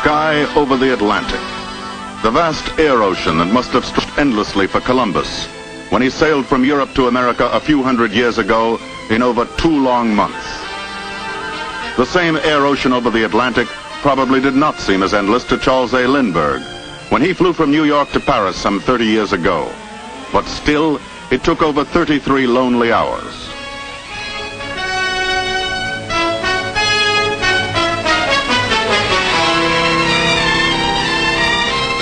sky over the Atlantic. The vast air ocean that must have stretched endlessly for Columbus when he sailed from Europe to America a few hundred years ago in over 2 long months. The same air ocean over the Atlantic probably did not seem as endless to Charles A. Lindbergh when he flew from New York to Paris some 30 years ago. But still, it took over 33 lonely hours.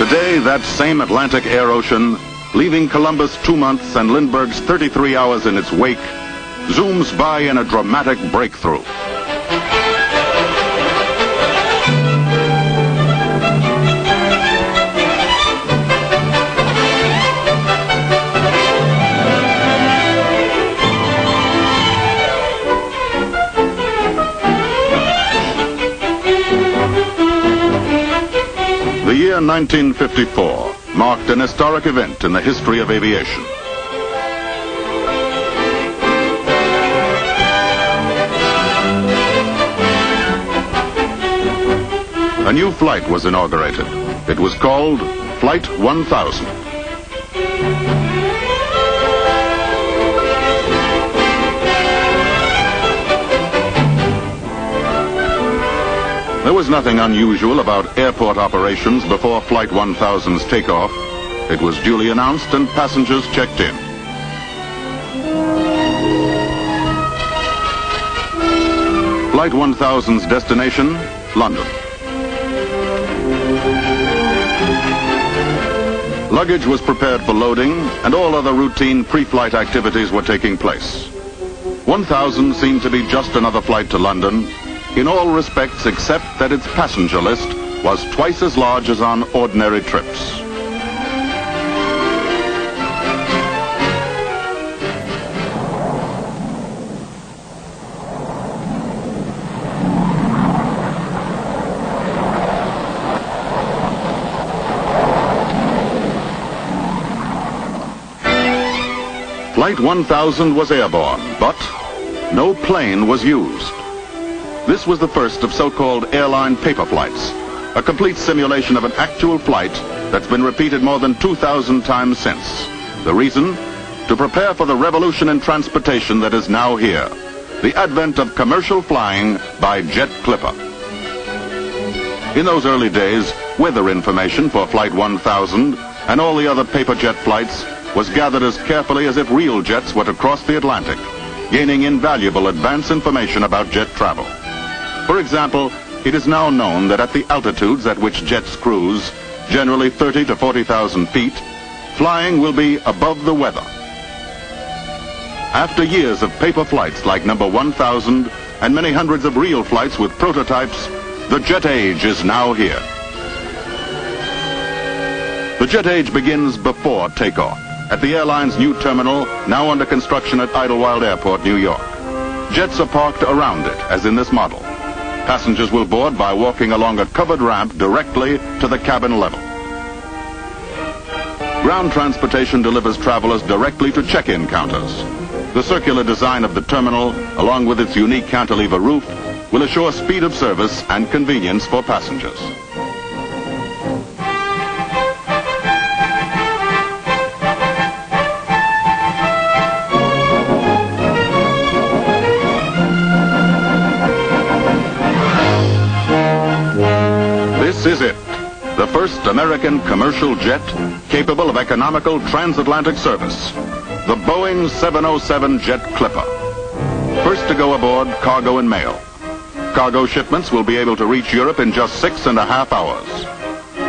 Today, that same Atlantic air ocean, leaving Columbus 2 months and Lindbergh's 33 hours in its wake, zooms by in a dramatic breakthrough. The year 1954 marked an historic event in the history of aviation. A new flight was inaugurated. It was called Flight 1000. There was nothing unusual about airport operations before Flight 1000's takeoff. It was duly announced and passengers checked in. Flight 1000's destination, London. Luggage was prepared for loading, and all other routine pre-flight activities were taking place. 1000 seemed to be just another flight to London, in all respects except that its passenger list was twice as large as on ordinary trips. Flight 1000 was airborne, but no plane was used. This was the first of so-called airline paper flights, a complete simulation of an actual flight that's been repeated more than 2,000 times since. The reason? To prepare for the revolution in transportation that is now here, the advent of commercial flying by jet clipper. In those early days, weather information for Flight 1000 and all the other paper jet flights was gathered as carefully as if real jets were to cross the Atlantic, gaining invaluable advance information about jet travel. For example, it is now known that at the altitudes at which jets cruise, generally 30 to 40,000 feet, flying will be above the weather. After years of paper flights like number 1000 and many hundreds of real flights with prototypes, the jet age is now here. The jet age begins before takeoff at the airline's new terminal, now under construction at Idlewild Airport, New York. Jets are parked around it, as in this model. Passengers will board by walking along a covered ramp directly to the cabin level. Ground transportation delivers travelers directly to check-in counters. The circular design of the terminal, along with its unique cantilever roof, will assure speed of service and convenience for passengers. This is it, the first American commercial jet capable of economical transatlantic service, the Boeing 707 Jet Clipper. First to go aboard cargo and mail. Cargo shipments will be able to reach Europe in just 6.5 hours.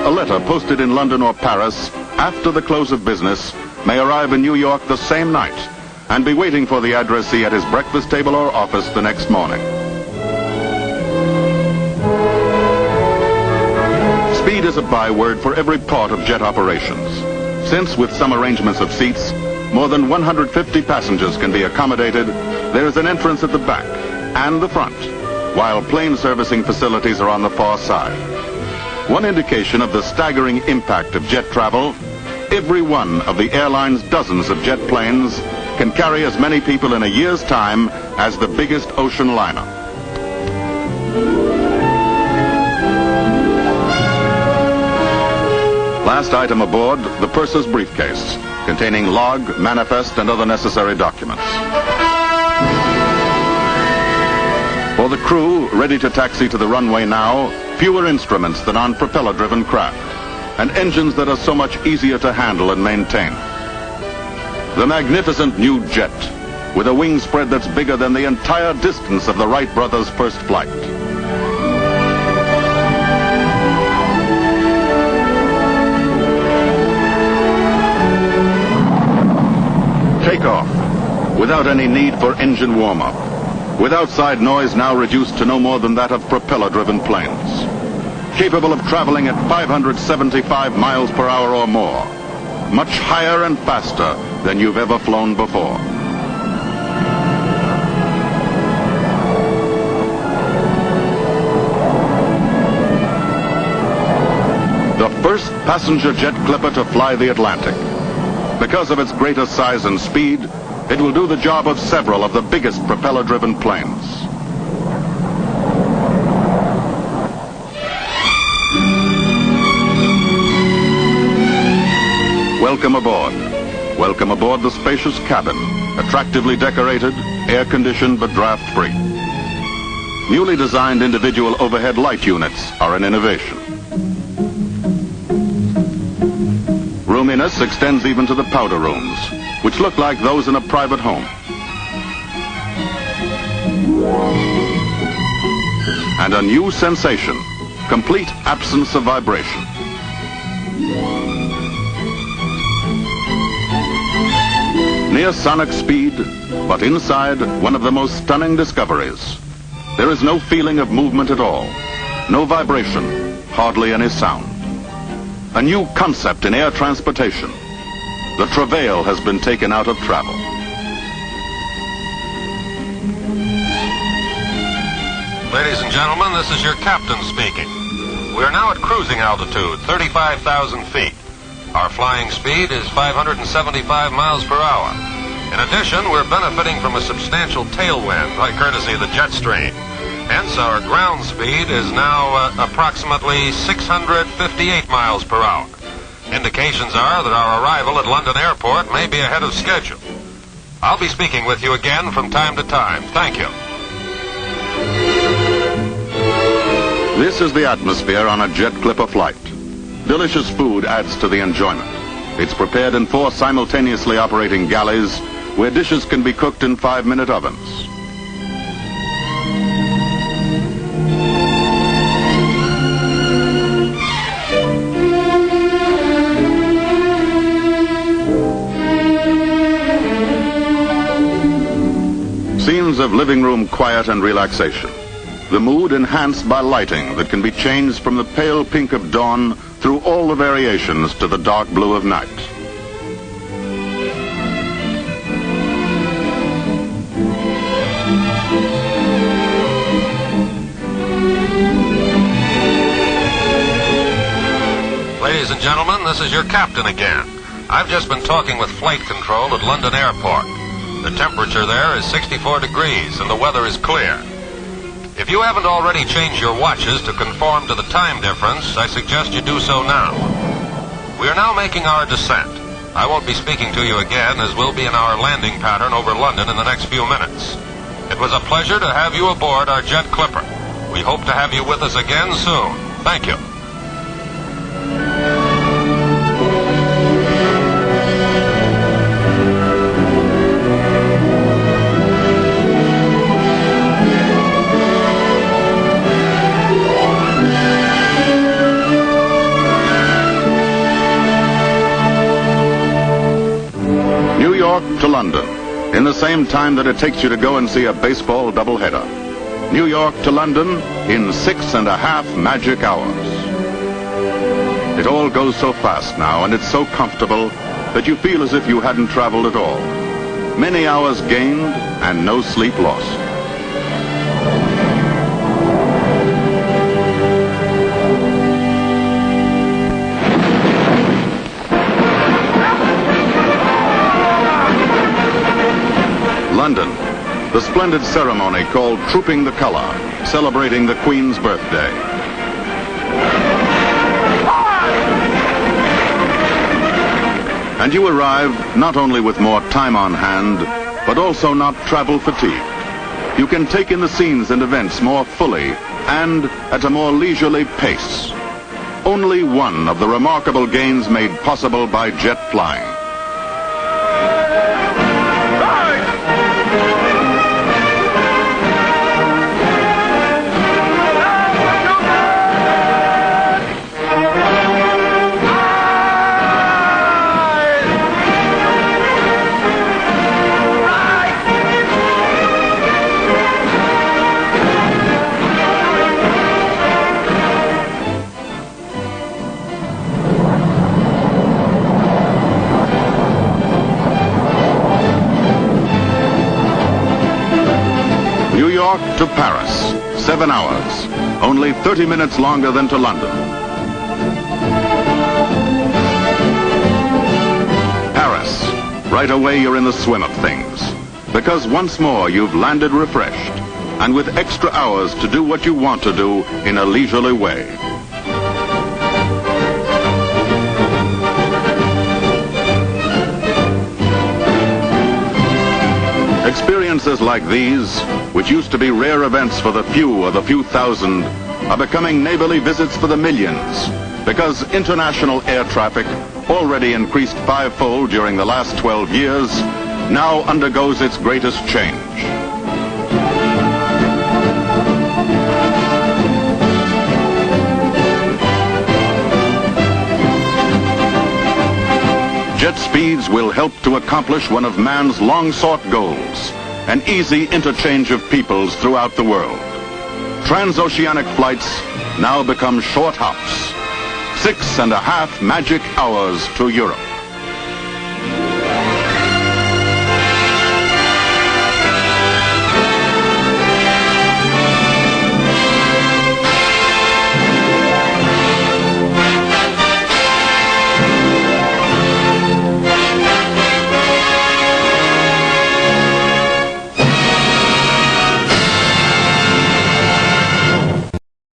A letter posted in London or Paris after the close of business may arrive in New York the same night and be waiting for the addressee at his breakfast table or office the next morning. Speed is a byword for every part of jet operations, since with some arrangements of seats, more than 150 passengers can be accommodated. There is an entrance at the back and the front, while plane servicing facilities are on the far side. One indication of the staggering impact of jet travel, every one of the airline's dozens of jet planes can carry as many people in a year's time as the biggest ocean liner. heaviest item aboard, the purser's briefcase, containing log, manifest, and other necessary documents. For the crew, ready to taxi to the runway now, fewer instruments than on propeller-driven craft, and engines that are so much easier to handle and maintain. The magnificent new jet, with a wing spread that's bigger than the entire distance of the Wright brothers' first flight. Takeoff, without any need for engine warm-up, with outside noise now reduced to no more than that of propeller-driven planes, capable of traveling at 575 miles per hour or more, much higher and faster than you've ever flown before. The first passenger jet clipper to fly the Atlantic. Because of its greater size and speed, it will do the job of several of the biggest propeller-driven planes. Welcome aboard. Welcome aboard the spacious cabin, attractively decorated, air-conditioned but draft-free. Newly designed individual overhead light units are an innovation. Roominess extends even to the powder rooms, which look like those in a private home. And a new sensation, complete absence of vibration. Near sonic speed, but inside one of the most stunning discoveries. There is no feeling of movement at all, no vibration, hardly any sound. A new concept in air transportation. The travail has been taken out of travel. Ladies and gentlemen, this is your captain speaking. We are now at cruising altitude, 35,000 feet. Our flying speed is 575 miles per hour. In addition, we're benefiting from a substantial tailwind by courtesy of the jet stream. Hence, our ground speed is now approximately 658 miles per hour. Indications are that our arrival at London Airport may be ahead of schedule. I'll be speaking with you again from time to time. Thank you. This is the atmosphere on a jet clipper flight. Delicious food adds to the enjoyment. It's prepared in 4 simultaneously operating galleys where dishes can be cooked in 5-minute ovens. Scenes of living room quiet and relaxation. The mood enhanced by lighting that can be changed from the pale pink of dawn through all the variations to the dark blue of night. Ladies and gentlemen, this is your captain again. I've just been talking with flight control at London Airport. The temperature there is 64 degrees and the weather is clear. If you haven't already changed your watches to conform to the time difference, I suggest you do so now. We are now making our descent. I won't be speaking to you again, as we'll be in our landing pattern over London in the next few minutes. It was a pleasure to have you aboard our jet clipper. We hope to have you with us again soon. Thank you. New York to London, in the same time that it takes you to go and see a baseball doubleheader. New York to London in 6.5 magic hours. It all goes so fast now, and it's so comfortable that you feel as if you hadn't traveled at all. Many hours gained and no sleep lost. London, the splendid ceremony called Trooping the Colour, celebrating the Queen's birthday. And you arrive not only with more time on hand, but also not travel fatigued. You can take in the scenes and events more fully and at a more leisurely pace. Only one of the remarkable gains made possible by jet flying. New York to Paris, 7 hours, only 30 minutes longer than to London. Paris, right away you're in the swim of things, because once more you've landed refreshed and with extra hours to do what you want to do in a leisurely way. Experiences like these, which used to be rare events for the few or the few thousand, are becoming neighborly visits for the millions, because international air traffic, already increased fivefold during the last 12 years, now undergoes its greatest change. Jet speeds will help to accomplish one of man's long-sought goals, an easy interchange of peoples throughout the world. Transoceanic flights now become short hops, 6.5 magic hours to Europe.